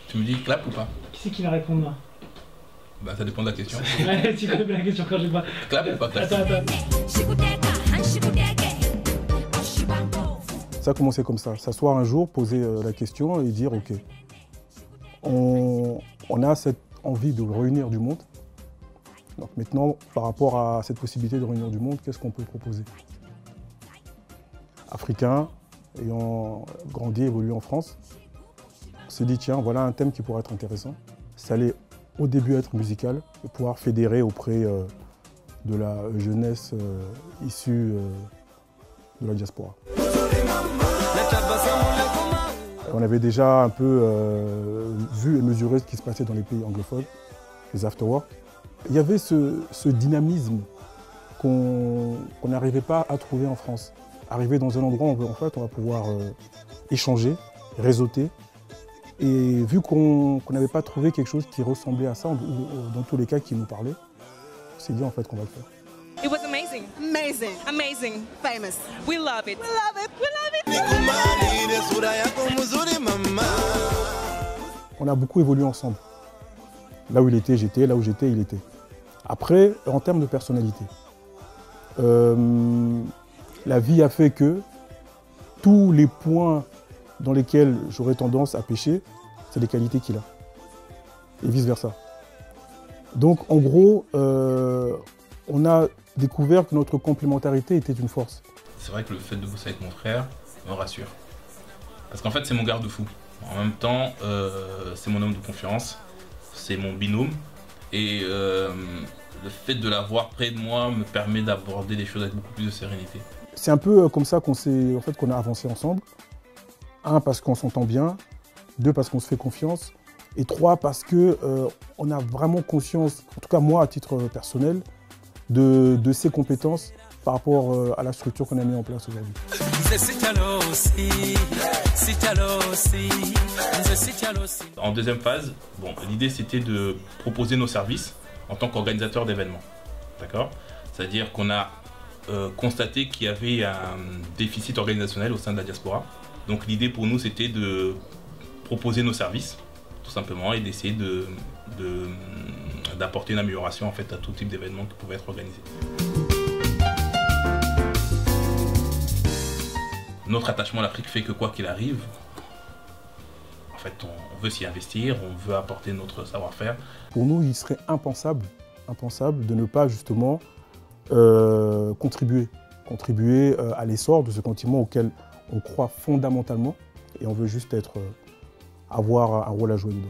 Tu me dis clap ou pas? Qui c'est qui va répondre là? Bah ça dépend de la question. Ouais, tu connais la question quand je vois. Clap ou pas clap? Attends. Ça a commencé comme ça, s'asseoir un jour, poser la question et dire ok, on a cette envie de réunir du monde. Donc maintenant, par rapport à cette possibilité de réunir du monde, qu'est-ce qu'on peut proposer? Africain, ayant grandi, évolué en France, on s'est dit tiens, voilà un thème qui pourrait être intéressant. Ça allait au début être musical et pouvoir fédérer auprès de la jeunesse issue de la diaspora. On avait déjà un peu vu et mesuré ce qui se passait dans les pays anglophones, les afterworks. Il y avait ce dynamisme qu'on n'arrivait pas à trouver en France. Arriver dans un endroit où en fait, on va pouvoir échanger, réseauter. Et vu qu'on n'avait pas trouvé quelque chose qui ressemblait à ça, ou dans tous les cas qui nous parlait, on s'est dit en fait qu'on va le faire. It was amazing. Amazing. Amazing. Famous. We love it. We love it. We love it. On a beaucoup évolué ensemble. Là où il était, j'étais. Là où j'étais, il était. Après, en termes de personnalité, la vie a fait que tous les points dans lesquels j'aurais tendance à pécher, c'est les qualités qu'il a. Et vice-versa. Donc, en gros, on a découvert que notre complémentarité était une force. C'est vrai que le fait de bosser avec mon frère me rassure. Parce qu'en fait, c'est mon garde-fou. En même temps, c'est mon homme de confiance, c'est mon binôme. Et le fait de l'avoir près de moi me permet d'aborder les choses avec beaucoup plus de sérénité. C'est un peu comme ça qu'on a avancé ensemble. 1, parce qu'on s'entend bien. 2, parce qu'on se fait confiance. Et 3, parce qu'on a vraiment conscience, en tout cas moi à titre personnel, de ses compétences par rapport à la structure qu'on a mis en place aujourd'hui. En deuxième phase, l'idée c'était de proposer nos services en tant qu'organisateur d'événements. D'accord ? C'est-à-dire qu'on a constaté qu'il y avait un déficit organisationnel au sein de la diaspora. Donc l'idée pour nous c'était de proposer nos services, tout simplement, et d'essayer d'apporter une amélioration en fait, à tout type d'événements qui pouvaient être organisés. Notre attachement à l'Afrique fait que quoi qu'il arrive, en fait, on veut s'y investir, on veut apporter notre savoir-faire. Pour nous, il serait impensable de ne pas justement contribuer à l'essor de ce continent auquel on croit fondamentalement et on veut juste avoir un rôle à jouer dedans.